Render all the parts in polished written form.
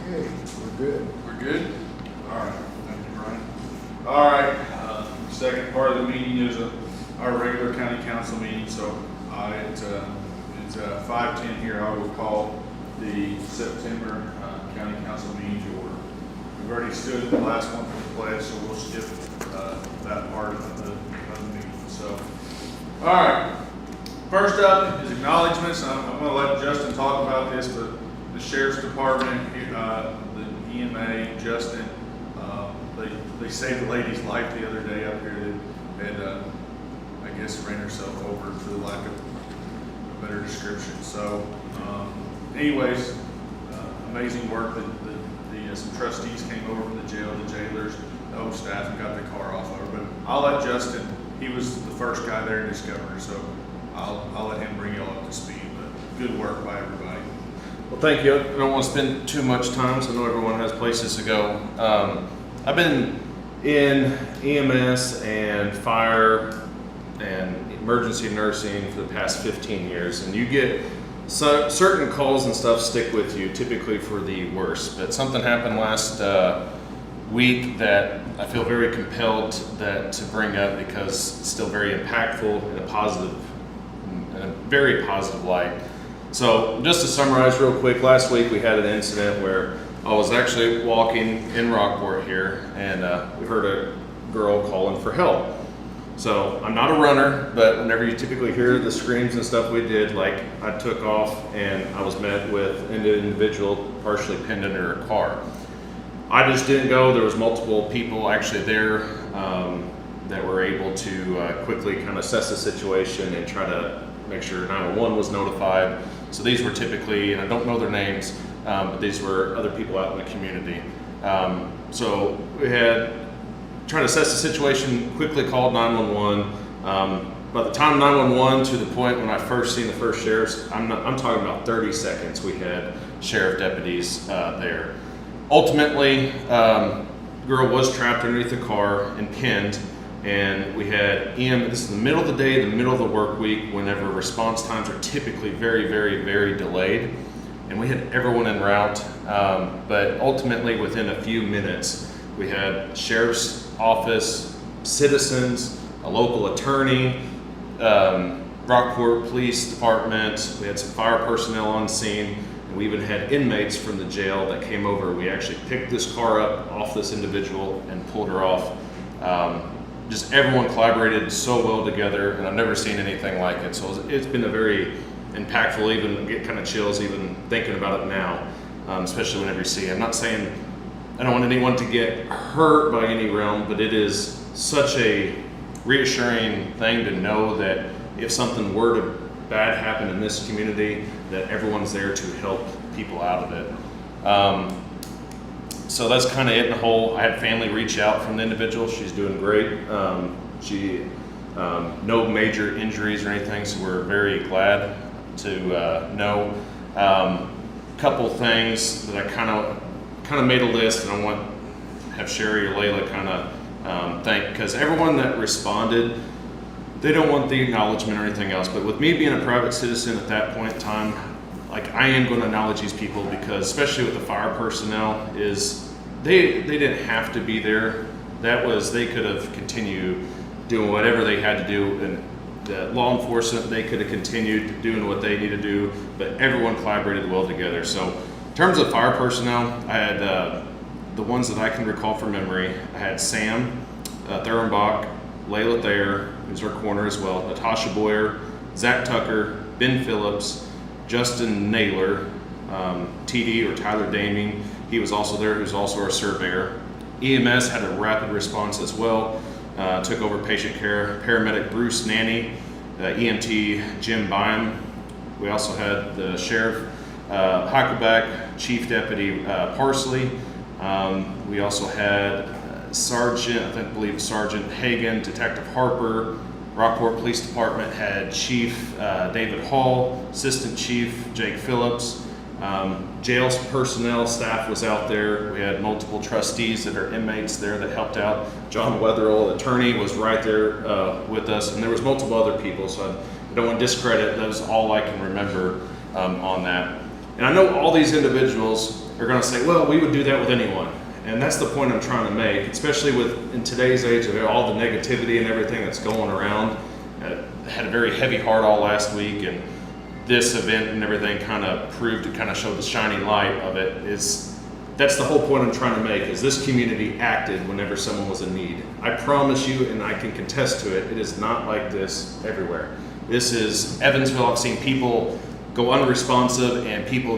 Okay, we're good. We're good? All right, thank you, Brian. All right, second part of the meeting is our regular county council meeting, so it's 5:10 here. I will call the September county council meeting to order. We've already stood in the last one for the pledge, so we'll skip that part of the meeting. So, all right, first up is acknowledgements. I'm going to let Justin talk about this, but the sheriff's department, the EMA, Justin, they saved the lady's life the other day up here that had, I guess, ran herself over for the lack of a better description. So, anyways, amazing work that some trustees came over from the jail, the jailers, the whole staff, and got the car off of her. But I'll let Justin, he was the first guy there to discover her, so I'll let him bring y'all up to speed. But good work by everybody. Well, thank you. I don't want to spend too much time, so I know everyone has places to go. I've been in EMS and fire and emergency nursing for the past 15 years, and you get certain calls and stuff stick with you, typically for the worst. But something happened last week that I feel very compelled to bring up because it's still very impactful in a very positive light. So just to summarize real quick, last week we had an incident where I was actually walking in Rockport here, and we heard a girl calling for help. So I'm not a runner, but whenever you typically hear the screams and stuff we did, like I took off and I was met with an individual partially pinned under a car. I just didn't go. There was multiple people actually there that were able to quickly kind of assess the situation and try to make sure 911 was notified. So these were typically, and I don't know their names, but these were other people out in the community. So we had tried to assess the situation, quickly called 911. By the time 911 to the point when I first seen the first sheriffs, I'm talking about 30 seconds, we had sheriff deputies there. Ultimately, girl was trapped underneath the car and pinned, and we had this is the middle of the day, the middle of the work week, whenever response times are typically very, very, very delayed. And we had everyone en route, but ultimately within a few minutes, we had sheriff's office, citizens, a local attorney, Rockport Police Department. We had some fire personnel on scene, and we even had inmates from the jail that came over. We actually picked this car up off this individual and pulled her off. Just everyone collaborated so well together, and I've never seen anything like it. So it's been a very impactful, even get kind of chills even thinking about it now, especially whenever you see it. I'm not saying I don't want anyone to get hurt by any realm, but it is such a reassuring thing to know that if something were to bad happen in this community, that everyone's there to help people out of it. So that's kind of it in a whole. I had family reach out from the individual. She's doing great. No major injuries or anything, so we're very glad to know. Couple things that I kind of made a list, and I want to have Sherry or Layla kind of thank, because everyone that responded, they don't want the acknowledgement or anything else, but with me being a private citizen at that point in time, like I am going to acknowledge these people, because especially with the fire personnel, is they didn't have to be there. They could have continued doing whatever they had to do, and the law enforcement, they could have continued doing what they need to do, but everyone collaborated well together. So in terms of fire personnel, I had the ones that I can recall from memory. I had Sam Thurenbach, Layla Thayer, who's our corner as well, Natasha Boyer, Zach Tucker, Ben Phillips, Justin Naylor, TD or Tyler Daming. He was also there, he was also our surveyor. EMS had a rapid response as well. Took over patient care, paramedic Bruce Nanny, EMT Jim Byam. We also had the sheriff Huckaback, Chief Deputy Parsley. We also had Sergeant, I believe Sergeant Hagan, Detective Harper. Rockport Police Department had Chief David Hall, Assistant Chief Jake Phillips. Jail personnel staff was out there. We had multiple trustees that are inmates there that helped out. John Wetherell, attorney, was right there with us, and there was multiple other people, so I don't want to discredit. That was all I can remember on that. And I know all these individuals are going to say, well, we would do that with anyone. And that's the point I'm trying to make, especially with in today's age of all the negativity and everything that's going around. I had a very heavy heart all last week, and this event and everything kind of proved, it kind of showed the shining light of it. That's the whole point I'm trying to make, is this community acted whenever someone was in need. I promise you, and I can contest to it, it is not like this everywhere. This is Evansville. I've seen people go unresponsive and people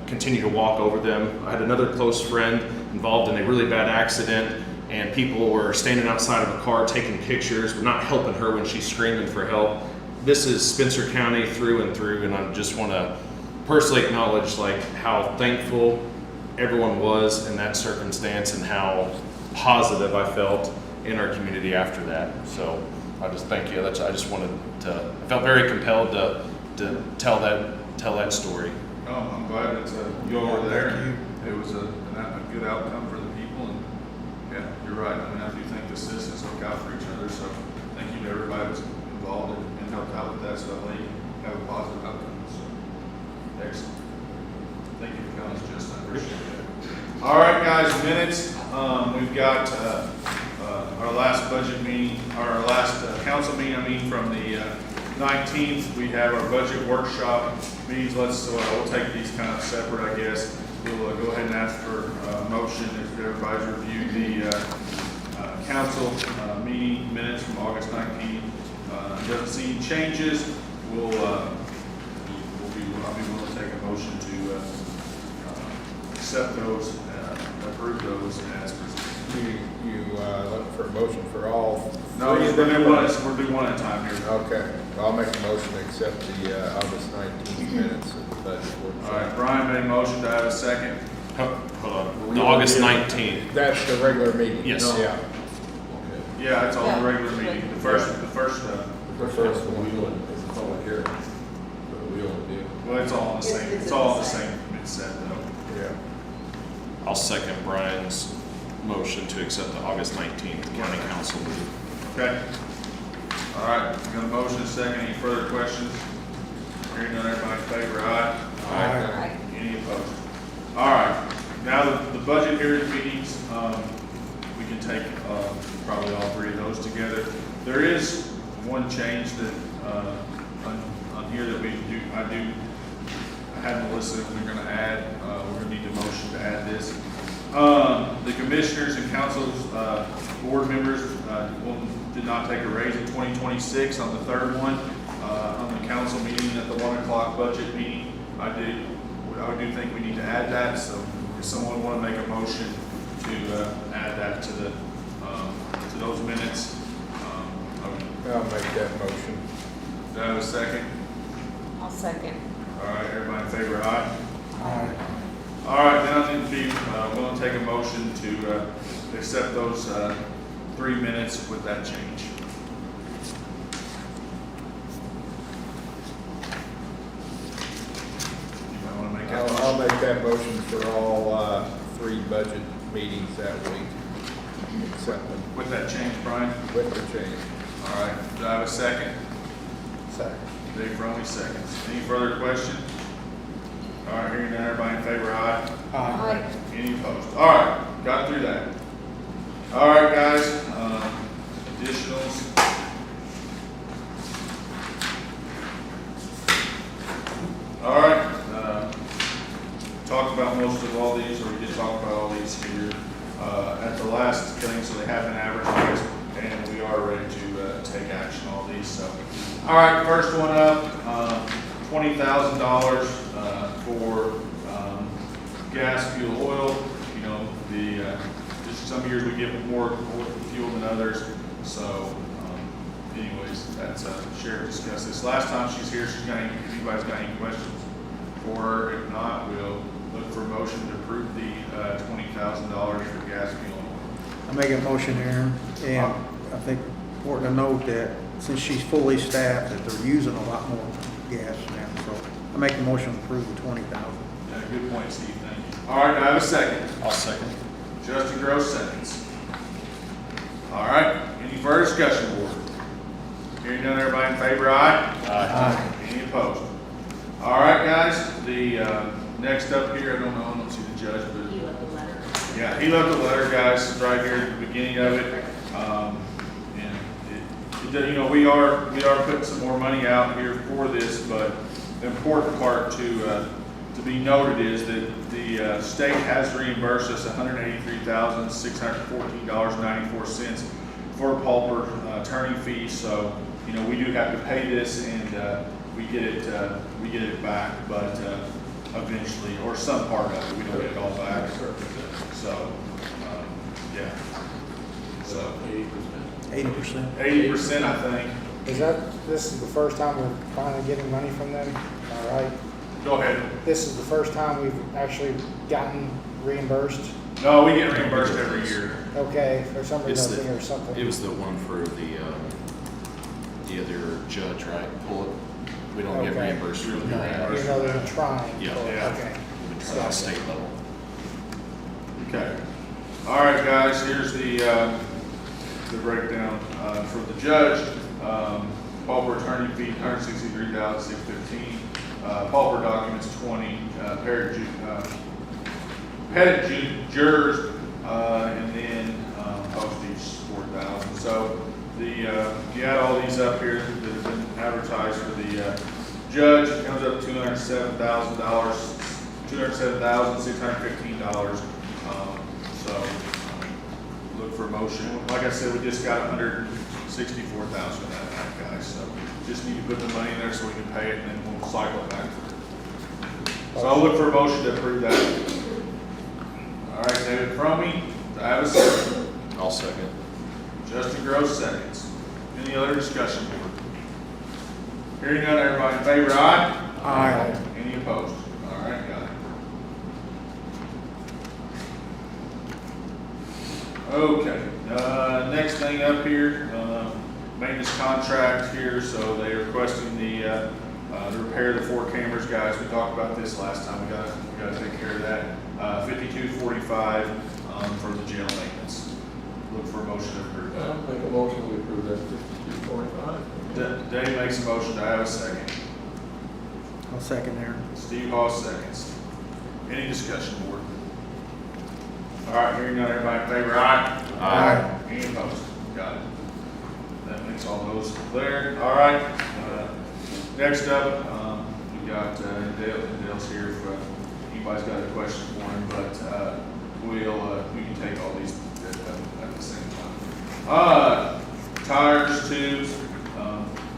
continue to walk over them. I had another close friend involved in a really bad accident, and people were standing outside of a car taking pictures, but not helping her when she's screaming for help. This is Spencer County through and through, and I just want to personally acknowledge how thankful everyone was in that circumstance and how positive I felt in our community after that. So I just thank you. I just wanted to, I felt very compelled to tell that story. Oh, I'm glad that you all were there. It was a good outcome for the people, and yeah, you're right. I mean, I do think the citizens look out for each other, so thank you to everybody that's involved and helped out with that, so that way you have a positive outcome. So, excellent. Thank you for coming, Justin. I appreciate it. All right, guys, minutes. We've got our last budget meeting, our last council meeting, from the 19th. We have our budget workshop meetings. We'll take these kind of separate, I guess. We'll go ahead and ask for a motion if everybody's reviewed the council meeting minutes from August 19th. Doesn't see any changes. I'll be willing to take a motion to accept those, approve those as presented. You look for a motion for all? No, we're doing one at a time here. Okay, I'll make a motion to accept the August 19th minutes of the budget workshop. All right, Brian made a motion. To have a second? Hold on. The August 19th. That's the regular meeting? Yes. Yeah. Yeah, it's on the regular meeting. The first The first one, it's a public hearing, but we only do. well, it's all on the same. It's all on the same set though. Yeah. I'll second Brian's motion to accept the August 19th county council meeting. Okay. All right, we got a motion, a second. Any further questions? Hearing none, everybody in favor, aye? Aye. Any opposed? All right, now the budget hearing meetings, we can take probably all three of those together. There is one change that on here that I had Melissa, we're gonna add, we're gonna need a motion to add this. The commissioners and council's board members did not take a raise in 2026 on the third one. On the council meeting at the 1 o'clock budget meeting, I do think we need to add that. So if someone want to make a motion to add that to those minutes, I'll make that motion. do I have a second? I'll second. All right, everybody in favor, aye? Aye. All right, now I need to be willing to take a motion to accept those 3 minutes with that change. Anybody want to make that I'll motion? make that motion for all 3 budget meetings that week. Accept them With that change, Brian? with the change. All right, do I have a second? Second. Dave Fromey seconds. Any further questions? All right, hearing none, everybody in favor, aye? Aye. Any opposed? All right, got through that. All right, guys, additionals. All right, talked about most of all these, or we did talk about all these here at the last thing, so they have been advertised, and we are ready to take action on all these. So, all right, first one up, $20,000 for gas, fuel, oil. You know, just some years we give more fuel than others. So, anyways, that's Sheriff discussed this. Last time she's here, if anybody's got any questions for her. If not, we'll look for a motion to approve the $20,000 for gas, fuel, and oil. I make a motion, Aaron, and I think important to note that since she's fully staffed, that they're using a lot more gas now. So I make a motion to approve the 20,000. Yeah, good point, Steve. Thank you. All right, do I have a second? I'll second. Justin Gross seconds. All right, any further discussion, board? Hearing none, everybody in favor, aye? Aye. Any opposed? All right, guys, the Next up here, I don't see the judge, but You left a letter. yeah, he left a letter, guys, it's right here at the beginning of it. And you know, we are putting some more money out here for this, but the important part to be noted is that the state has reimbursed us $183,614.94 for pauper attorney fees. So, you know, we do have to pay this, and we get it back, but eventually, or some part of it, we don't get it all back. So, yeah. So 80%. 80%, I think. This is the first time we're finally getting money from them, all right? Go ahead. This is the first time we've actually gotten reimbursed, No, we get reimbursed every year. okay, for some It's reason the- or something. It was the one for the other judge, right? Pull it. We don't get Okay. reimbursed for the No. grant. Even though they're trying. Yeah. Yeah. Okay. We've been trying at state level. Okay. All right, guys, here's the breakdown for the judge. Pauper attorney fee, $163,615. Pauper documents, 20. Pettit jurors, and then postage, 4,000. So you add all these up here that have been advertised for the judge, it comes up to $207,615. So look for a motion. Like I said, we just got $164,000 of that, guys. So just need to put the money in there so we can pay it, and then we'll cycle it back through. So I'll look for a motion to approve that. All right, David Fromey, do I have a second? I'll second. Justin Gross seconds. Any other discussion, board? Hearing none, everybody in favor, aye? Aye. Any opposed? All right, got it. Okay, next thing up here, maintenance contract here, so they are requesting the repair of the 4 cameras, guys. We talked about this last time, we gotta take care of that. 5245 for the jail maintenance. Look for a motion to approve that. I'll make a motion to approve that 5245. Dave makes a motion, do I have a second? I'll second there. Steve Hawes seconds. Any discussion, board? All right, hearing none, everybody in favor, aye? Aye. Any opposed? Got it. That makes all those clear. All right, next up, we got Dale's here if anybody's got a question for him, but we can take all these at the same time. Tires, tubes,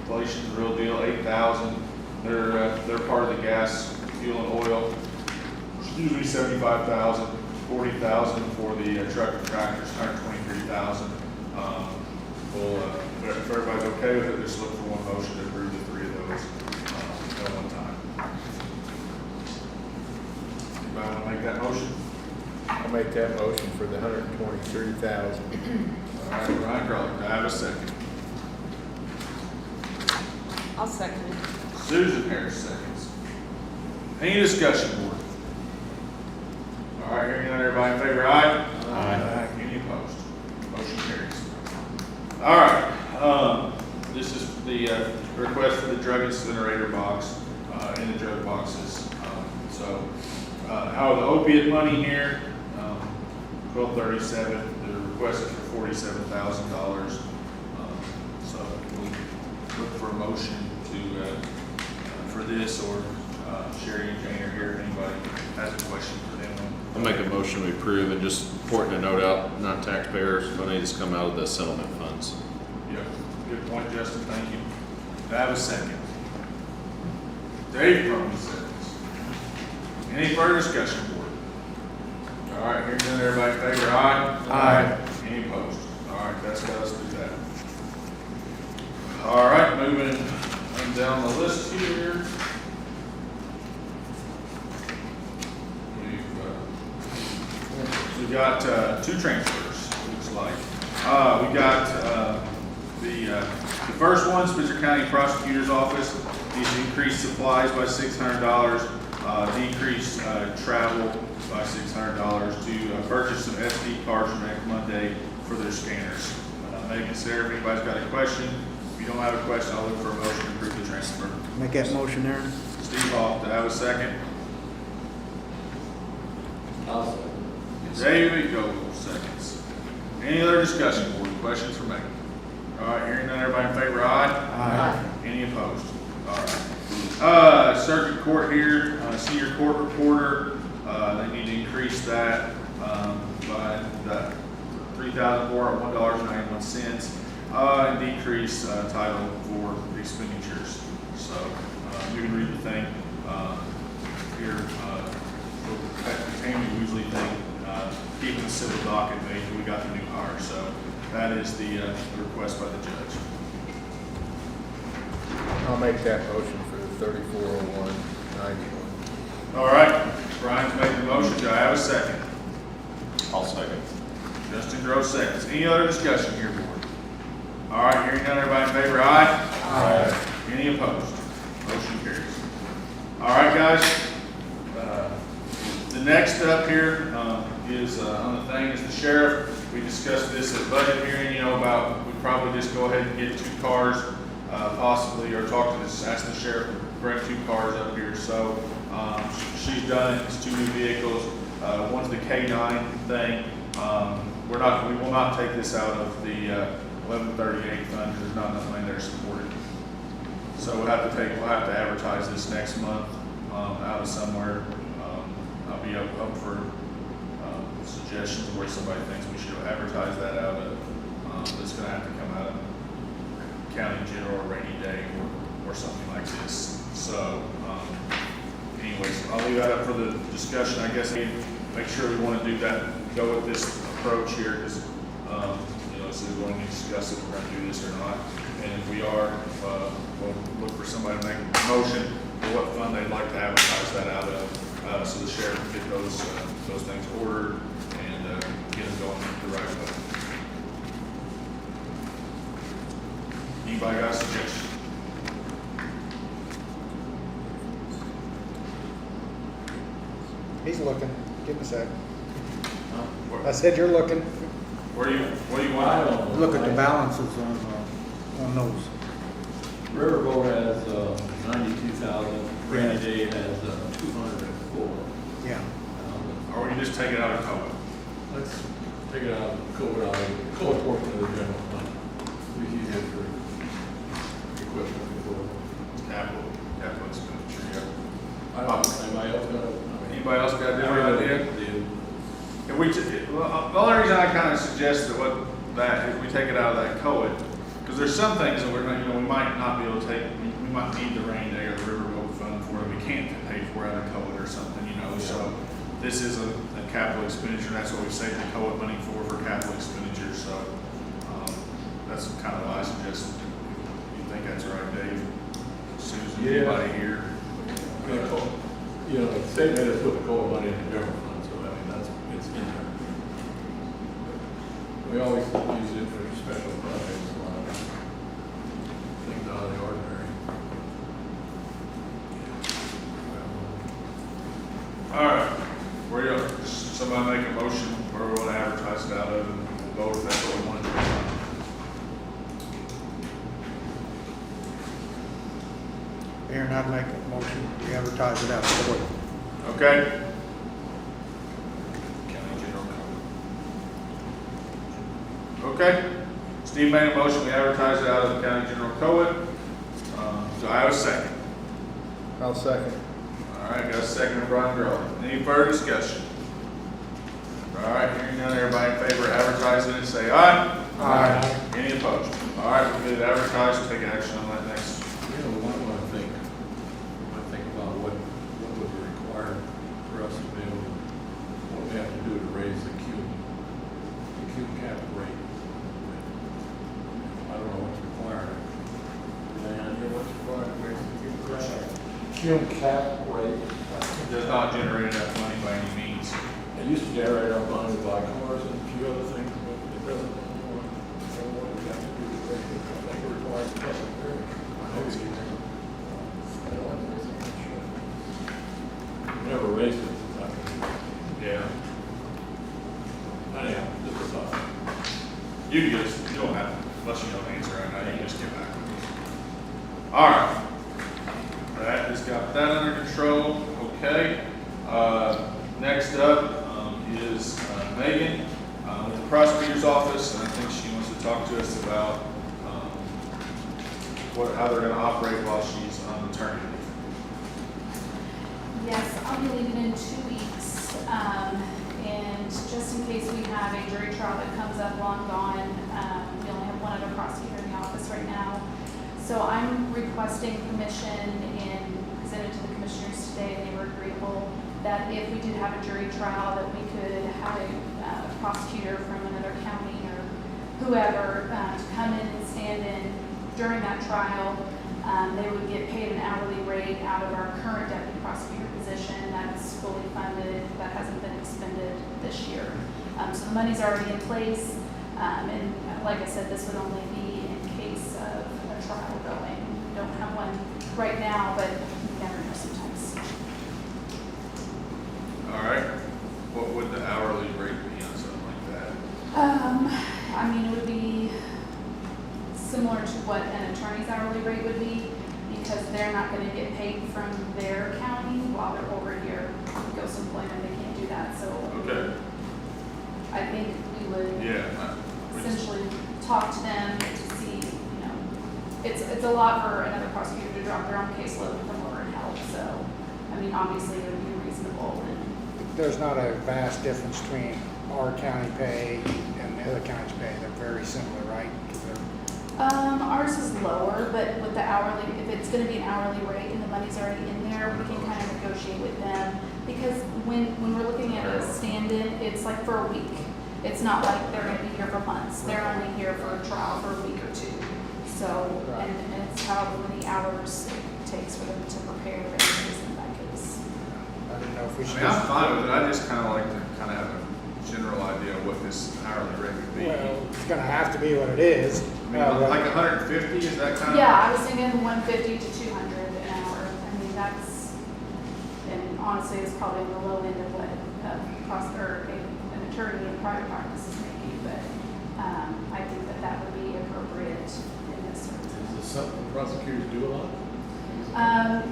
inflation's the real deal, 8,000. They're part of the gas, fuel, and oil. It's usually 75,000, 40,000 for the truck and tractors, 123,000. If everybody's okay with it, just look for one motion to approve the 3 of those at one time. Anybody want to make that motion? I'll make that motion for the 123,000. All right, Ryan Crawford, do I have a second? I'll second it. Susan Harris seconds. Any discussion, board? All right, hearing none, everybody in favor, aye? Aye. Any opposed? Motion carries. All right, this is the request for the drug incinerator box in the drug boxes. How the opiate money here, 1237. The request is for $47,000. So we'll look for a motion to for this, or Sherry and Jane are here. If anybody has a question for them. I'll make a motion to approve, and just important to note out, non-taxpayers, money that's come out of the settlement funds. Yep, good point, Justin, thank you. Do I have a second? Dave from the seconds. Any further discussion, board? All right, hearing none, everybody in favor, aye? Aye. Any opposed? All right, that's got us through that. All right, moving down the list here. We've got 2 transfers, looks like. We got the first one, Spencer County Prosecutor's Office. These increased supplies by $600, decreased travel by $600 to purchase some SD cards from Next Monday for their scanners. Megan, Sarah, if anybody's got a question, if you don't have a question, I'll look for a motion to approve the transfer. Make that motion there. Steve Hall, do I have a second? I'll second. David Goble, seconds. Any other discussion, board? Questions for me? All right, hearing none, everybody in favor, aye? Aye. Any opposed? All right. Circuit court here, senior court reporter, they need to increase that, by the $3,401.91, and decrease, title for expenditures. So, you can read the thing, here, for Tammy Woosley thing, keeping the civil docket made, we got the new hire, so that is the request by the judge. I'll make that motion for the 3401.91. All right, Brian's made the motion, do I have a second? I'll second. Justin Gross seconds. Any other discussion here, board? All right, hearing none, everybody in favor, aye? Aye. Any opposed? Motion carries. All right, guys. The next up here is on the thing is the sheriff. We discussed this at budget hearing, about we'd probably just go ahead and get 2 cars, possibly, or ask the sheriff to bring 2 cars up here. So she's done it. It's 2 new vehicles. One's the K9 thing. We will not take this out of the 1138 fund because there's not enough money there to support it. So we'll have to advertise this next month out of somewhere. I'll be up for suggestions where somebody thinks we should advertise that out of. It's going to have to come out of county general or rainy day or something like this. So, anyways, I'll leave that up for the discussion. I guess make sure we want to do that, go with this approach here because, so we're going to discuss if we're going to do this or not. And if we are, we'll look for somebody to make a motion for what fund they'd like to advertise that out of, so the sheriff can get those things ordered and get them going the right way. Anybody got a suggestion? He's looking. Give him a sec. Where- I said you're looking. What do you I want? don't know. Look at the balances on those. Riverboat has 92,000, Rainy Day has 204. Yeah. Or we can just take it out of COA? Let's take it out, COVID out, COLA portion of the general fund. We use it for equipment before. Capital expenditure, yeah. I don't know, anybody else got it? Anybody else got a different idea? If we, the only reason I kind of suggested if we take it out of that COA, because there's some things that we're not, we might not be able to take, we might need the rainy day or the riverboat fund for it, we can't pay for out of COA or something, so this is a capital expenditure, that's what we saved the COA money for capital expenditure, so, that's kind of why I suggest, you think that's right, Dave? Susan, anybody here? They made us put the COLA money in the general fund, so it's in there. We always use it for special projects, a lot of things out of the ordinary. All right, somebody make a motion where we want to advertise it out of, and we'll go if that's what we want to do. Aaron, I'd make a motion, we advertise it out of court. Okay? County General Code. Okay, Steve made a motion, we advertise it out of the County General Code. Do I have a second? I'll second. All right, got a second from Brian Gurley. Any further discussion? All right, hearing none, everybody in favor of advertising it, say aye. Aye. Any opposed? All right, we'll get it advertised, we'll take action on that next. We might want to think about what would be required for us to be able, what we have to do to raise the Q cap rate. I don't know what's required. What's required to raise the Q cap? Cap rate. It does not generate enough money by any means. It used to generate our money by cars and a few other things, but it doesn't anymore. So what we have to do to raise it, I think it requires a public hearing. I don't want to raise it. We never raised it since I've been here. Yeah. Anyhow, just a thought. You don't have, unless you don't answer right now, you can just get back. All right. That has got that under control, okay. Next up, is Megan with the prosecutor's office, and I think she wants to talk to us about how they're gonna operate while she's on maternity leave. Yes, I'll be leaving in 2 weeks. And just in case we have a jury trial that comes up while I'm gone, we only have one other prosecutor in the office right now. So I'm requesting permission and presented to the commissioners today, and they were agreeable that if we did have a jury trial, that we could have a prosecutor from another county or whoever to come in and stand in during that trial. They would get paid an hourly rate out of our current deputy prosecutor position that's fully funded, that hasn't been expended this year. So the money's already in place, and like I said, this would only be in case of a trial going. We don't have one right now, but you never know sometimes. All right, what would the hourly rate be on something like that? I mean, it would be similar to what an attorney's hourly rate would be, because they're not gonna get paid from their county while they're over here. Ghost employment, they can't do that, so Okay, I think we would yeah. essentially talk to them to see, you know, it's a lot for another prosecutor to drop their own caseload to come over and help, so, I mean, obviously it would be reasonable and, There's not a vast difference between our county pay and the other county's pay. They're very similar, right? 'Cause they're- ours is lower, but with the hourly, if it's gonna be an hourly rate and the money's already in there, we can kind of negotiate with them. Because when we're looking at a stand-in, it's like for a week. It's not like they're gonna be here for months. They're only here for a trial for a week or two. So, and it's however many hours it takes for them to prepare and in that case. I didn't know if we I should mean, I'm just. fine with it, I just kinda like to kinda have a general idea of what this hourly rate would be. Well, it's gonna have to be what it is. I mean, like 150, is that kind of? Yeah, I was thinking 150 to 200 an hour. I mean, that's, and honestly, it's probably the low end of what an attorney in private practice is making, but I think that would be appropriate in this Is this circumstance. something prosecutors do a lot?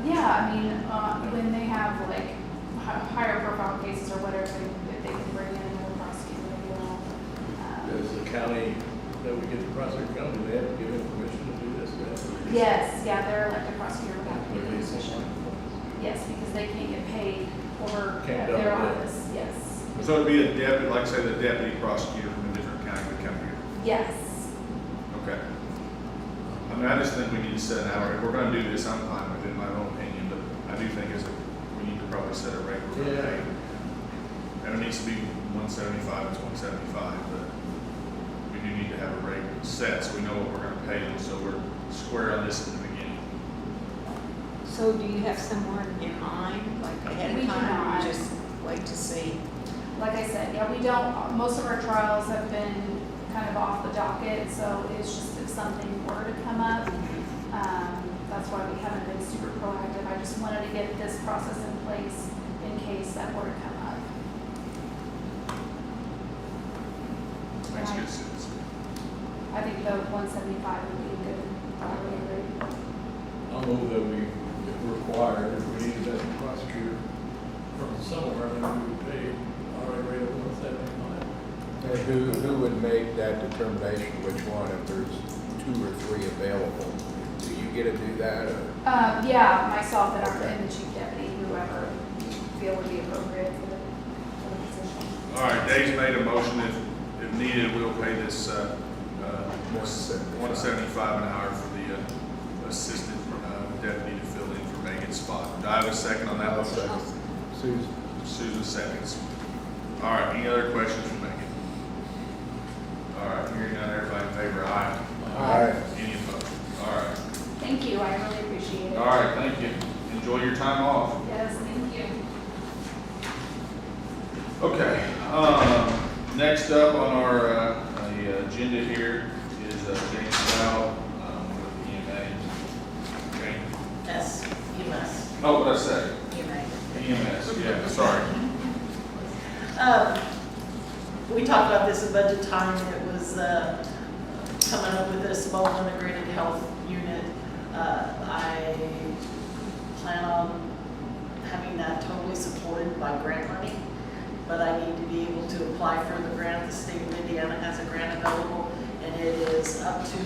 Yeah, I mean, when they have like higher profile cases or whatever, if they can bring in another prosecutor, they will. Does the county, that we get the prosecutor county, do they have to give them permission to do this? Do they have to release- Yes, yeah, their elected prosecutor would have to give them release it? permission. Yes, because they can't get paid over Can't their double dip. office, yes. So it'd be a deputy, like say the deputy prosecutor from a different county would come here. Yes. Okay. I mean, I just think we need to set an hour, if we're gonna do this, I'm fine with it, in my own opinion, but I do think we need to probably set a rate we're gonna pay. And it needs to be 175, it's 175, but we do need to have a rate set so we know what we're gonna pay them, so we're square on this in the beginning. So do you have someone in mind, like ahead We of do time, or not. you just wait to see? Like I said, yeah, we don't, most of our trials have been kind of off the docket, so it's just if something were to come up, that's why we haven't been super proactive. I just wanted to get this process in place in case that were to come up. Makes Right. good sense. I think the 175 would be a good hourly rate. I'll move that we, if required, if we need a deputy prosecutor from somewhere, then we would pay our rate of 175. And who would make that determination, which one, if there's 2 or 3 available? Do you get to do that, or? Yeah, myself and Okay. and the chief deputy, whoever you feel would be appropriate for the position. All right, Dave's made a motion, if needed, we'll pay this, 175 an hour for the assistant deputy to fill in for Megan's spot. Do I have a second on that motion? Susan? Susan seconds. All right, any other questions for Megan? All right, hearing none, everybody in favor, aye. Aye. Any opposed? All right. Thank you, I really appreciate it. All right, thank you. Enjoy your time off. Yes, thank you. Okay, next up on our agenda here is Jane Stroud with EMA. Jane? Yes, you must. Oh, what did I say? You may. EMS, yeah, sorry. We talked about this at budget time. It was coming up with a small integrated health unit. I plan on having that totally supported by grant money, but I need to be able to apply for the grant. The state of Indiana has a grant available, and it is up to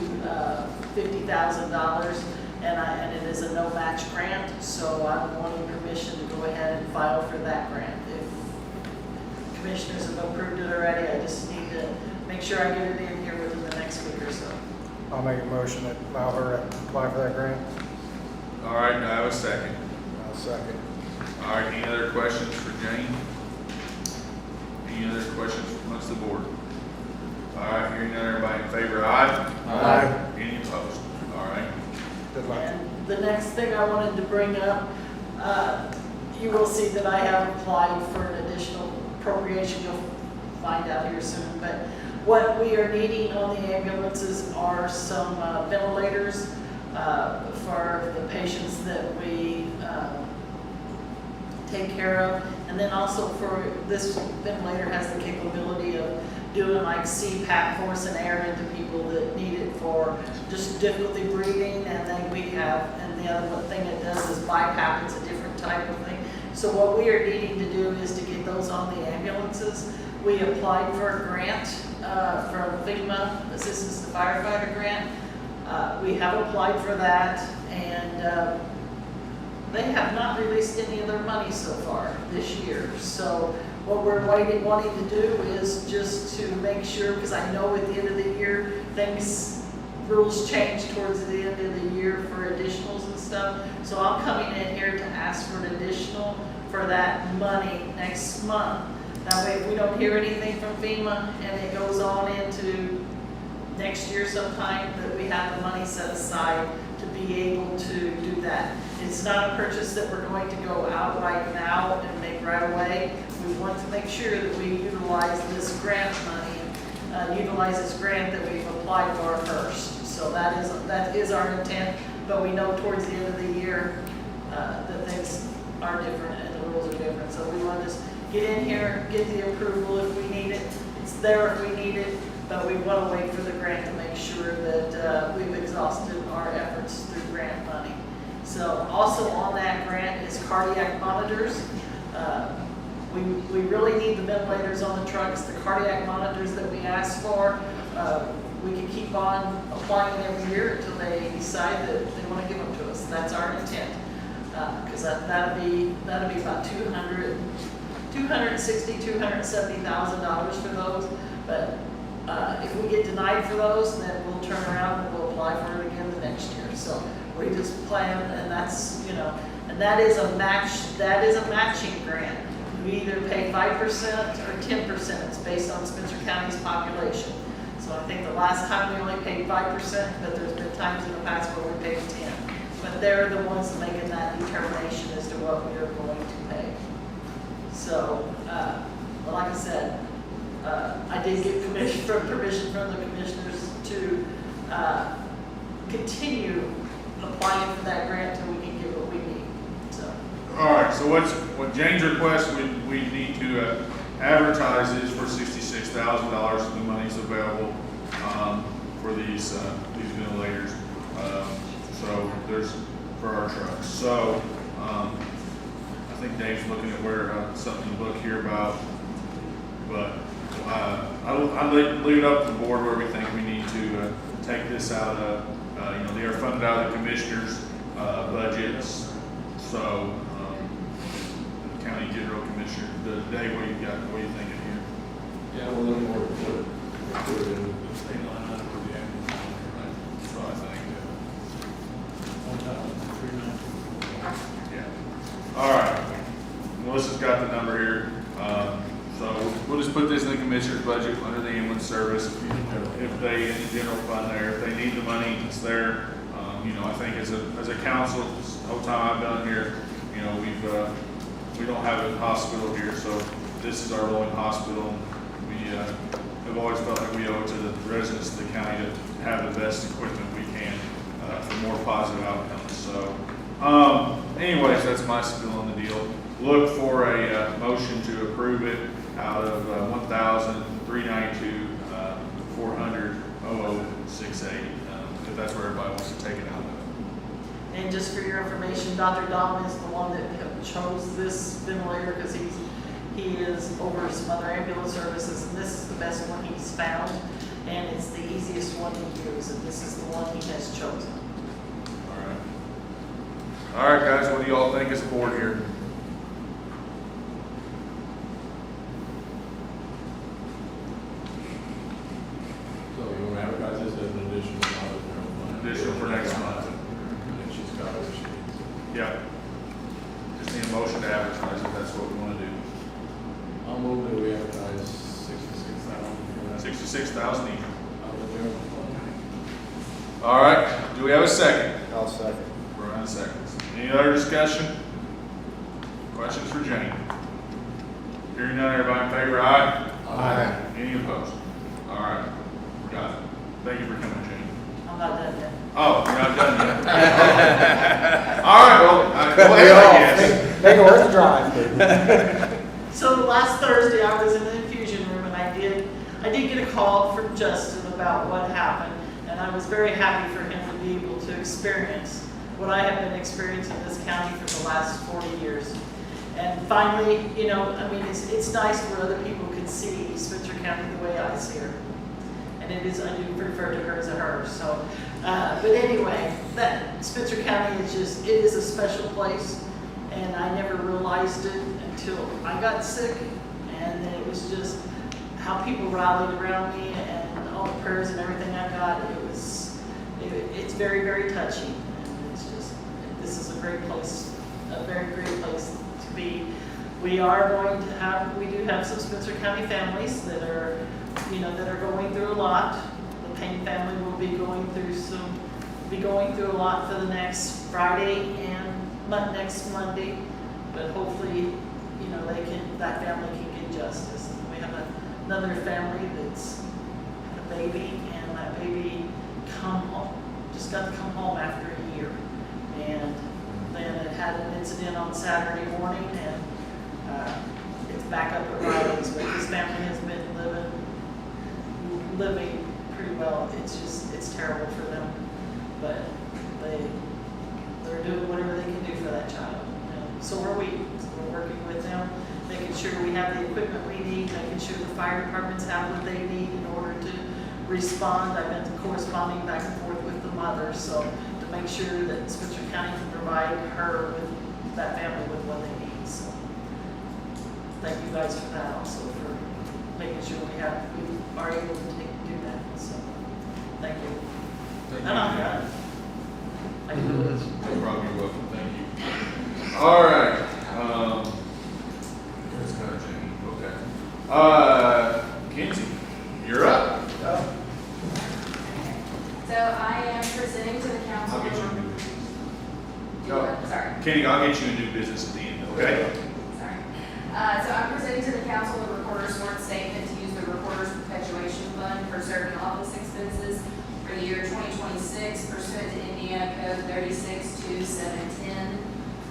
$50,000, and it is a no-match grant, so I'm wanting permission to go ahead and file for that grant. If commissioners have approved it already, I just need to make sure I get it in here within the next week or so. I'll make a motion that allow her to apply for that grant. All right, do I have a second? I'll second. All right, any other questions for Jane? Any other questions amongst the board? All right, hearing none, everybody in favor, aye? Aye. Any opposed? All right. Good luck. And the next thing I wanted to bring up, you will see that I have applied for an additional appropriation. You'll find out here soon. But what we are needing on the ambulances are some ventilators for the patients that we take care of. And then also for this ventilator has the capability of doing like CPAP, forcing air into people that need it for just difficulty breathing. And then we have, and the other thing it does is BiPAP. It's a different type of thing. So what we are needing to do is to get those on the ambulances. We applied for a grant from FEMA, Assistance to Firefighter Grant. We have applied for that, and they have not released any of their money so far this year. So what we're wanting to do is just to make sure, because I know at the end of the year, rules change towards the end of the year for additionals and stuff. So I'm coming in here to ask for an additional for that money next month. That way, if we don't hear anything from FEMA and it goes on into next year sometime, that we have the money set aside to be able to do that. It's not a purchase that we're going to go out right now and make right away. We want to make sure that we utilize this grant money, utilize this grant that we've applied for first. So that is our intent, but we know towards the end of the year that things are different and the rules are different. So we want to just get in here, get the approval if we need it. It's there if we need it, but we want to wait for the grant to make sure that we've exhausted our efforts through grant money. So also on that grant is cardiac monitors. We really need the ventilators on the trucks. The cardiac monitors that we asked for, we can keep on applying them every year until they decide that they want to give them to us. That's our intent, because that'll be about $260,000, $270,000 for those. But if we get denied for those, then we'll turn around and we'll apply for it again the next year. So we just plan, and that's, and that is a matching grant. We either pay 5% or 10%. It's based on Spencer County's population. So I think the last time we only paid 5%, but there's been times in the past where we paid 10. But they're the ones making that determination as to what we are going to pay. So, like I said, I did get permission from the commissioners to continue applying for that grant until we can get what we need. So. All right, so what Jane's request we need to advertise is for $66,000. The money's available for these ventilators. So there's for our trucks. So I think Dave's looking at where something to look here about, but I'll leave it up to the board where we think we need to take this out of. They are funded out of the commissioners' budgets. So the county general commissioner, Dave, what are you thinking here? Yeah, we're looking more to put it in the same line item for the ambulance, right? That's what I think. 1,390. Yeah. All right. Melissa's got the number here. So we'll just put this in the commissioner's budget under the ambulance service. If they, in the general fund there, if they need the money, it's there. I think as a council, the whole time I've been here, we don't have a hospital here, so this is our rolling hospital. We have always felt like we owe it to the residents of the county to have the best equipment we can for more positive outcomes. So, anyways, that's my spiel on the deal. Look for a motion to approve it out of $1,392, $400,068, if that's where everybody wants to take it out of. And just for your information, Dr. Dom is the one that chose this ventilator because He is over some other ambulance services, and this is the best one he's found, and it's the easiest one to use, and this is the one he has chosen. All right. All right, guys, what do y'all think as a board here? So you want to advertise this as an additional audit general fund? Additional for next month. And she's got what she needs. Yeah. Just need a motion to advertise if that's what we want to do. I'll move that we advertise 66,000 for that. 66,000 each. Out of the general fund. All right, do we have a second? I'll second. Brian seconds. Any other discussion? Questions for Jane? Hearing none, everybody in favor, aye? Aye. Any opposed? All right, got it. Thank you for coming, Jane. I'm not done yet. Oh, you're not done yet? All right, well, go ahead, I guess. Make it worth the drive. So last Thursday, I was in the infusion room, and I did get a call from Justin about what happened, and I was very happy for him to be able to experience what I have been experiencing in this county for the last 40 years. And finally, you know, I mean, it's nice where other people can see Spencer County the way I see her. And it is, I do refer to her as a her, so. But anyway, that Spencer County is just, it is a special place. And I never realized it until I got sick. And then it was just how people rallied around me and all the prayers and everything I got. It's very, very touching. And it's just, this is a great place, a very great place to be. We are going to have, we do have some Spencer County families that are, you know, that are going through a lot. The Payne family will be going through a lot for the next Friday and next Monday, but hopefully, you know, that family can get justice. And we have another family that's had a baby, and that baby just got to come home after a year. And then it had an incident on Saturday morning, and it's back up at Riley's, but this family has been living pretty well. It's terrible for them, but they're doing whatever they can do for that child. And so are we. So we're working with them, making sure we have the equipment we need, making sure the fire departments have what they need in order to respond. I've been corresponding back and forth with the mother, so to make sure that Spencer County can provide her with that family with what they need. So thank you guys for that, also for making sure we are able to do that. So thank you. And I'm done. I do this. No problem, you're welcome, thank you. All right, there's kind of Jane, okay. Kenzie, you're up. So I am presenting to the council. I'll get you a new business. Sorry. Kenny, I'll get you a new business at the end, okay? Sorry. So I'm presenting to the council the recorder's sworn statement to use the recorder's perpetuation fund for certain office expenses for the year 2026 pursuant to Indiana Code 362710.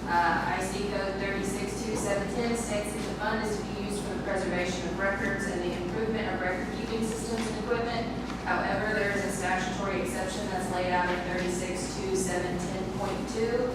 IC Code 362710 states that the fund is to be used for the preservation of records and the improvement of record-keeping systems and equipment. However, there is a statutory exception that's laid out in 362710.2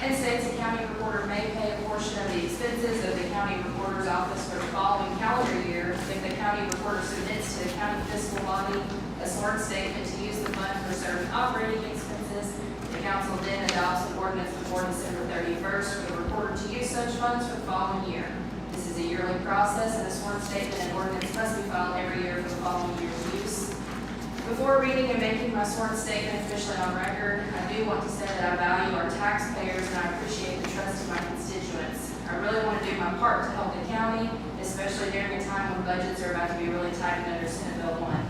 and states the county recorder may pay a portion of the expenses of the county recorder's office for the following calendar year if the county recorder submits to the county fiscal body a sworn statement to use the fund for certain operating expenses. The council then adopts an ordinance before December 31st for the recorder to use such funds for the following year. This is a yearly process, and a sworn statement and ordinance must be filed every year for the following year's use. Before reading and making my sworn statement officially on record, I do want to say that I value our taxpayers and I appreciate the trust of my constituents. I really want to do my part to help the county, especially during a time when budgets are about to be really tight under Senate Bill 1.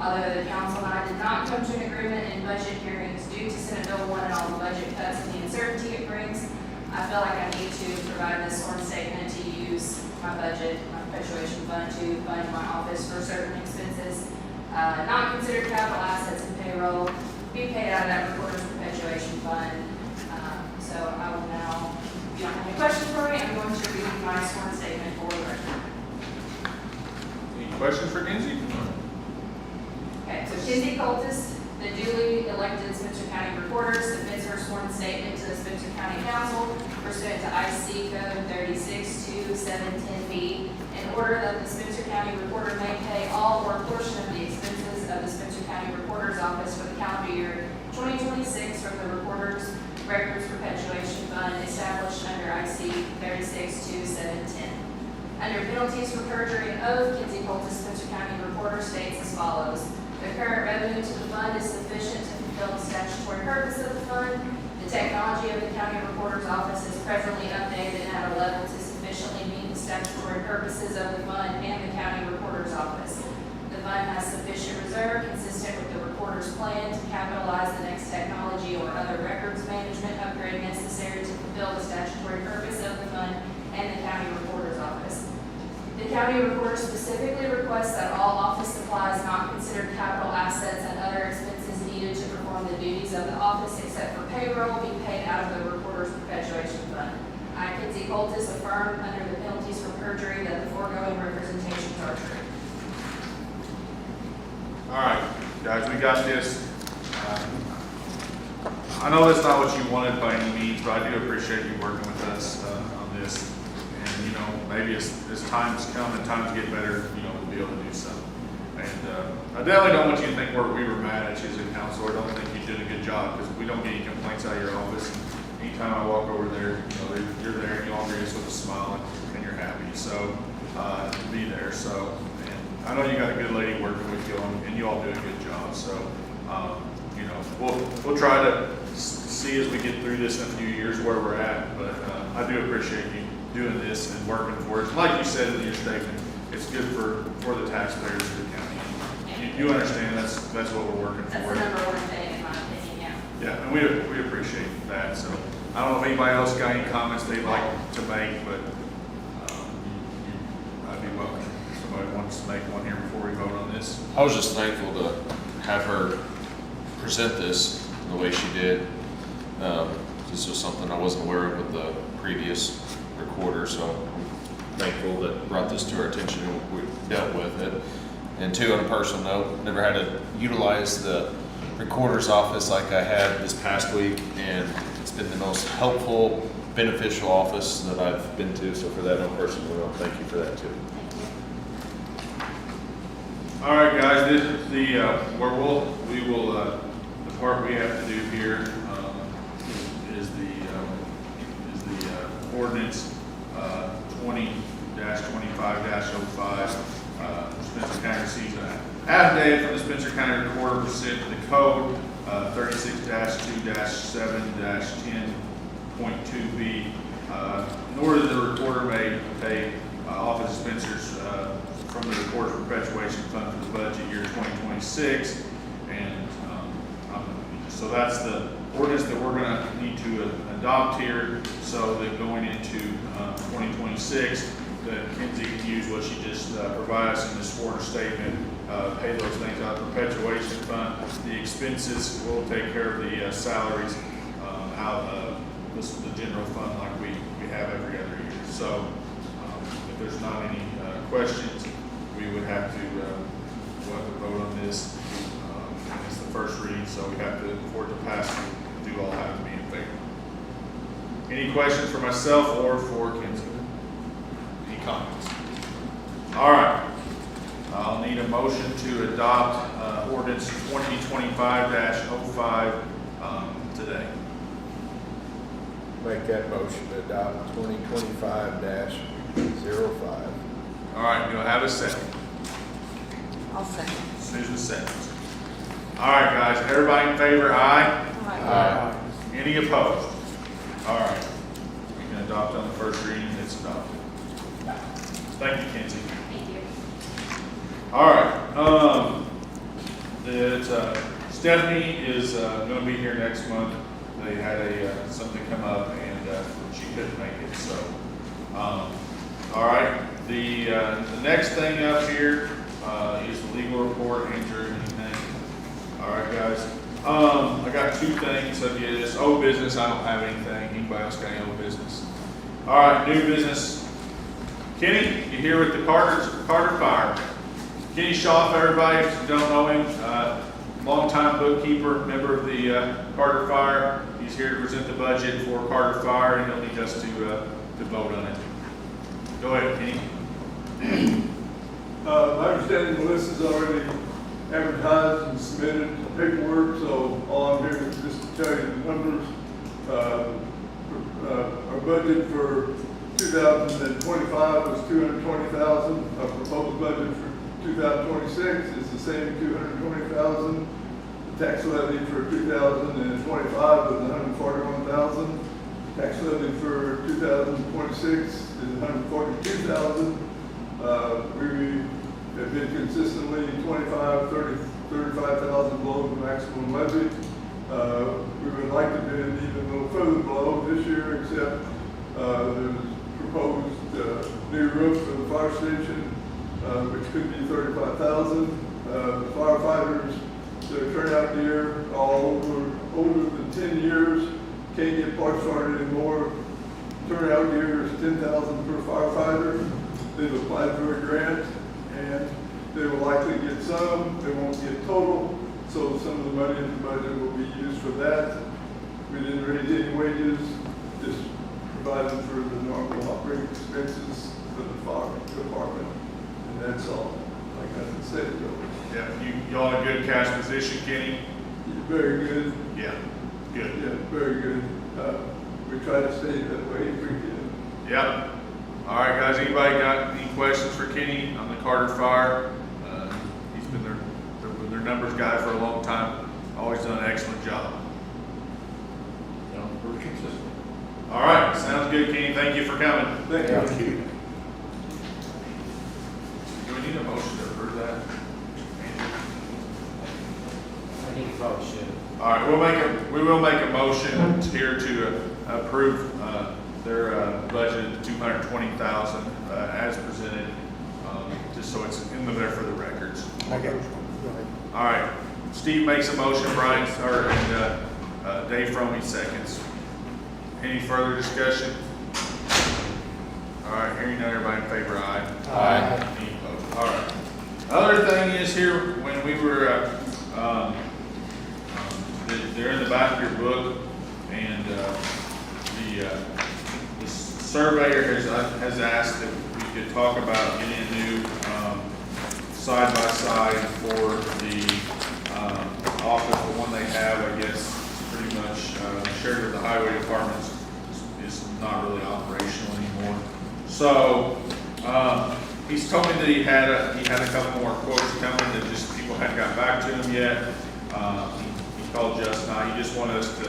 Although the council and I did not come to an agreement in budget hearings due to Senate Bill 1 and all the budget cuts and the uncertainty it brings, I feel like I need to provide this sworn statement to use my budget, my perpetuation fund to fund my office for certain expenses. Not considered capital assets and payroll, be paid out of that recorder's perpetuation fund. So I will now, if you don't have any questions for me, I'm going to read my sworn statement for the record. Any questions for Kenzie? Okay, so Kenzie Coltis, the duly elected Spencer County Recorder, submits her sworn statement to the Spencer County Council pursuant to IC Code 362710B order that the Spencer County Recorder may pay all or a portion of the expenses of the Spencer County Recorder's Office for the calendar year 2026 from the Recorder's Records Perpetuation Fund established under IC 362710. Under penalties for perjury and oath, Kinsey Coltis, Spencer County Recorder states as follows. The current revenue to the fund is sufficient to fulfill the statutory purpose of the fund. The technology of the County Recorder's Office is presently updated and at a level to sufficiently meet the statutory purposes of the fund and the County Recorder's Office. The fund has sufficient reserve consistent with the Recorder's plan to capitalize the next technology or other records management upgrade necessary to fulfill the statutory purpose of the fund and the County Recorder's Office. The County Recorder specifically requests that all office supplies not considered capital assets and other expenses needed to perform the duties of the office except for payroll be paid out of the Recorder's Perpetuation Fund. I, Kinsey Coltis, affirm under the penalties for perjury that the foregoing representations are true. All right, guys, we got this. I know that's not what you wanted by any means, but I do appreciate you working with us on this. And, you know, maybe as times come and times get better, you know, we'll be able to do something. And I definitely don't want you to think we were mad at you as a council. I don't think you did a good job because we don't get any complaints out of your office. Anytime I walk over there, you know, you're there and you all greet us with a smile and you're happy. So, to be there. So, and I know you got a good lady working with you and you all do a good job. So, you know, we'll try to see as we get through this in a few years where we're at. But I do appreciate you doing this and working for us. Like you said in your statement, it's good for the taxpayers of the county. You understand that's what we're working That's for. the number one thing in my opinion, yeah. Yeah, and we appreciate that. So I don't know if anybody else got any comments they'd like to make, but I'd be welcome. If somebody wants to make one here before we vote on this. I was just thankful to have her present this the way she did. This was something I wasn't aware of with the previous recorder, so I'm thankful that brought this to our attention and we dealt with it. And two, on a personal note, never had to utilize the recorder's office like I had this past week, and it's been the most helpful, beneficial office that I've been to. So for that, on a personal note, thank you for that too. All right, guys, the part we have to do here is the ordinance 20-25-05. Spencer County receives an affidavit from the Spencer County Recorder pursuant to the code 36-2-7-10.2B. In order that the recorder may pay Office of Spencer's from the Recorder's Perpetuation Fund for the budget year 2026. And so that's the ordinance that we're going to need to adopt here, so that going into 2026, that Kinsey can use what she just provided us in this sworn statement, pay those things out of the perpetuation fund. The expenses will take care of the salaries out of the general fund like we have every other year. So if there's not any questions, we would have to vote on this. It's the first reading, so we have to, for it to pass, we do all have to be in favor. Any questions for myself or for Kinsey? Any comments? All right. I'll need a motion to adopt ordinance 2025-05 today. Make that motion to adopt 2025-05. All right, do I have a second? I'll second. Susan seconds. All right, guys, everybody in favor, aye? Aye. Any opposed? All right, we can adopt on the first reading, it's adopted. Thank you, Kinsey. Thank you. All right, Stephanie is going to be here next month. They had something come up and she couldn't make it, so. All right, the next thing up here is the legal report. Andrew, anything? All right, guys. I got two things of you. This old business, I don't have anything. Anybody else got any old business? All right, new business. Kenny, you here with the Carter Fire. Kenny Schaff, everybody, if you don't know him, longtime bookkeeper, member of the Carter Fire. He's here to present the budget for Carter Fire, and he'll need us to vote on it. Go ahead, Kenny. My understanding the list is already advertised and submitted paperwork, so all I'm here is just to tell you the numbers. Our budget for 2025 was $220,000. Our proposed budget for 2026 is the same, $220,000. The tax levy for 2025 was $141,000. Tax levy for 2026 is $142,000. We have been consistently 25, 30, 35,000 below the maximum levy. We would like to do it even a little further below this year, except there's proposed new roof for the fire station, which could be 35,000. The firefighters, their turnout gear, all older than 10 years, can't get parts started anymore. Turnout gear is 10,000 per firefighter. They've applied for a grant, and they will likely get some. They won't get total, so some of the money in the budget will be used for that. We didn't raise any wages, just provided for the normal operating expenses for the fire department, and that's all I got to say, Joe. Yeah, y'all in a good cash position, Kenny? Very good. Yeah, good. Yeah, very good. We try to stay that way if we can. Yep. All right, guys, anybody got any questions for Kenny on the Carter Fire? He's been their numbers guy for a long time. Always done an excellent job. Sounds pretty consistent. All right, sounds good, Kenny. Thank you for coming. Thank you. Do we need a motion to approve that? I think you probably should. All right, we will make a motion here to approve their budget of $220,000 as presented, just so it's in there for the records. Okay. Go ahead. All right, Steve makes a motion, and Dave Fromey seconds. Any further discussion? All right, hearing none, everybody in favor, aye. Aye. Any opposed? All right. Other thing is here, when we were, they're in the back of your book, and the surveyor has asked if we could talk about getting a new side-by-side for the office. The one they have, I guess, pretty much shared with the highway department is not really operational anymore. So he's told me that he had a couple more quotes coming that just people hadn't got back to him yet. He called just now. He just wanted us to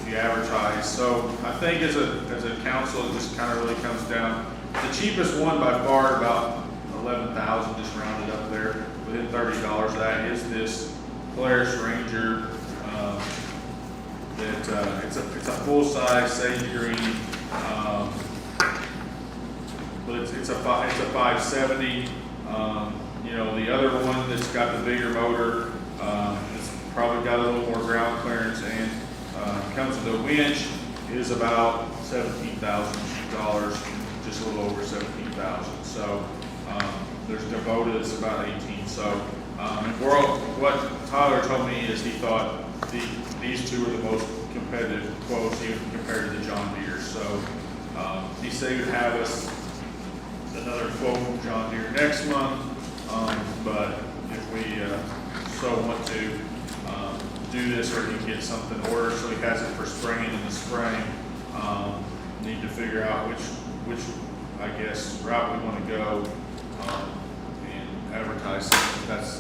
be advertised. So I think as a council, it just kind of really comes down. The cheapest one by far, about 11,000, just rounded up there, within $30 of that, is this Polaris Ranger. It's a full size sage green, but it's a 570. You know, the other one that's got the bigger motor, it's probably got a little more ground clearance, and comes with a winch, is about $17,000, just a little over $17,000. So there's Kubota that's about 18. So what Tyler told me is he thought these two are the most competitive quotes even compared to the John Deere. So he said he would have us another quote from John Deere next month, but if we so want to do this, or he can get something ordered so he has it for spring in the spring, need to figure out which I guess route we want to go and advertise. That's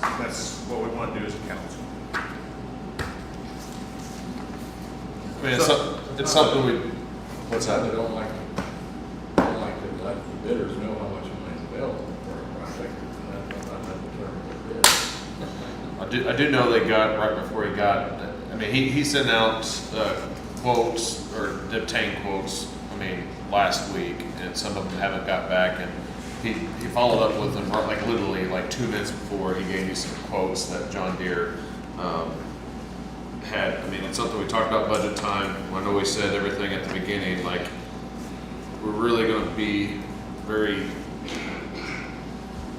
what we want to do as a council. I mean, it's something we, what's I that? don't like to let the bidders know how much money is available for a project, and that's not determined the bid. I do know they got, right before he got, I mean, he sent out quotes, or obtained quotes, I mean, last week, and some of them haven't got back, and he followed up with them, like literally like 2 minutes before he gave me some quotes that John Deere had. I mean, it's something we talked about budget time. I know we said everything at the beginning, like, we're really gonna be very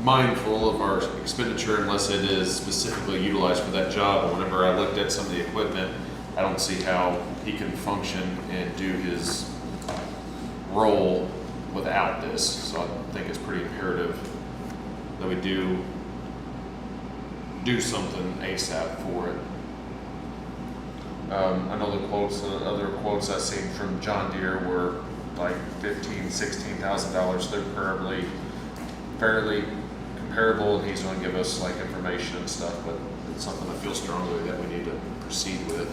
mindful of our expenditure unless it is specifically utilized for that job. And whenever I looked at some of the equipment, I don't see how he can function and do his role without this. So I think it's pretty imperative that we do something ASAP for it. I know the quotes, other quotes I've seen from John Deere were like $15,000-$16,000. They're probably fairly comparable, and he's going to give us like information and stuff, but it's something I feel strongly that we need to proceed with.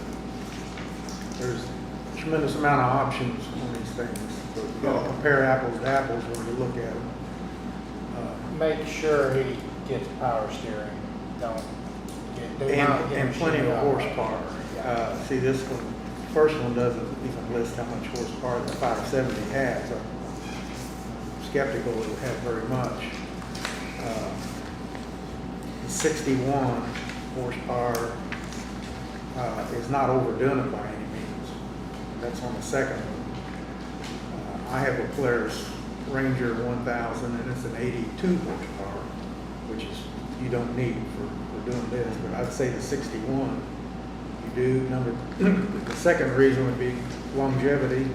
There's a tremendous amount of options on these things, but you gotta compare apples to apples when you look at them. Make sure he gets power steering, don't get, do not get And plenty of machine gun. horsepower. See, this one, first one doesn't even list how much horsepower the 570 has. I'm skeptical it'll have very much. The 61 horsepower is not overdoing it by any means. That's on the second one. I have a Polaris Ranger 1000, and it's an 82 horsepower, which is, you don't need for doing this, but I'd say the 61 you do. The second reason would be longevity.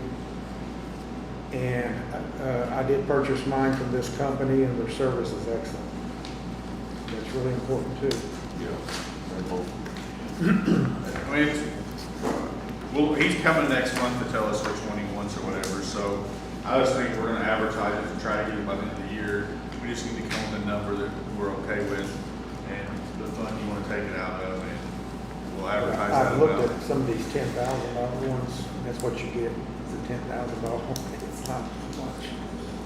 And I did purchase mine from this company, and their service is excellent. That's really important too. I mean, well, he's coming next month to tell us which one he wants or whatever, so I was thinking we're gonna advertise it to try to get it by the end of the year. We just need to come with a number that we're okay with and the fund you wanna take it out of, and we'll advertise that. I've looked at some of these $10,000 ones, and that's what you get, it's a $10,000 one. It's not much.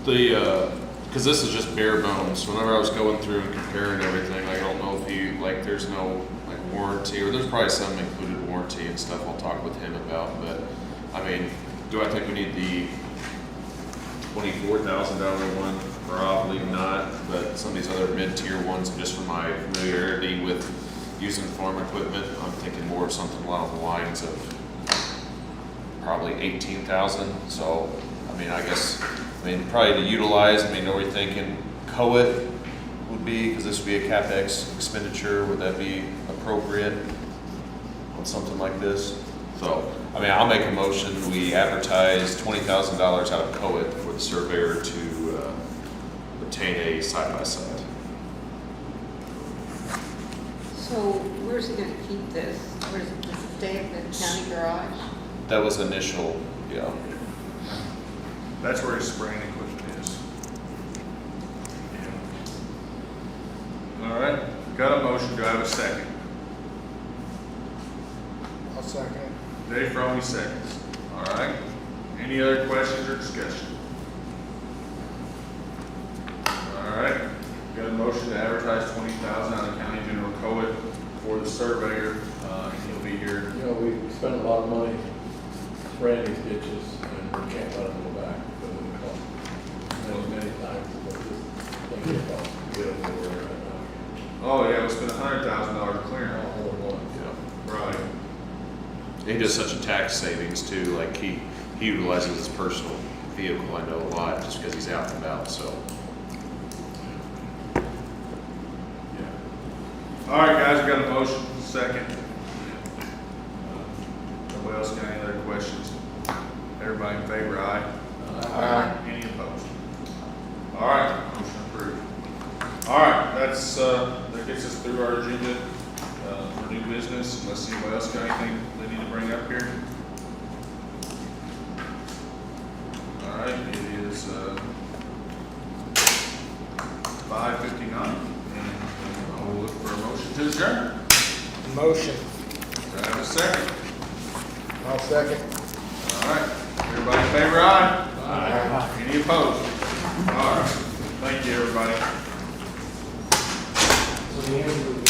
Because this is just bare bones. Whenever I was going through and comparing everything, like, I don't know if you, like, there's no like warranty, or there's probably some included warranty and stuff I'll talk with him about, but I mean, do I think we need the $24,000 one? Probably not, but some of these other mid-tier ones, just from my familiarity with using farm equipment, I'm thinking more of something along the lines of probably 18,000. So, I mean, probably to utilize, are we thinking COIT would be, because this would be a CapEx expenditure, would that be appropriate on something like this? So, I'll make a motion, we advertise $20,000 out of COIT for the surveyor to obtain a side-by-side. So where's he gonna keep this? Where's it, does it stay at the county garage? That was initial, yeah. That's where his spraying equipment is. Yeah. All right, got a motion, do I have a second? I'll second it. Dave Fromey seconds. All right, any other questions or discussion? All right, got a motion to advertise $20,000 out of county general COIT for the surveyor, and he'll be here. You know, we spend a lot of money spraying these ditches, and we can't let them go back, but it costs many times what this thing costs to get them where they're at now. Oh, yeah, we spent $100,000 clearing. All at once. Right. He does such a tax savings too, like he utilizes his personal vehicle, I know a lot, just because he's out and about, so. All right, guys, we got a motion, second. Nobody else got any other questions? Everybody in favor, aye? Aye. Any opposed? All right, motion approved. All right, that gets us through our agenda for new business, unless anybody else got anything they need to bring up here. All right, it is 5:59, and I'll look for a motion to adjourn. Motion. Do I have a second? I'll second. All right, everybody in favor, aye? Aye. Any opposed? All right, thank you, everybody. So the answer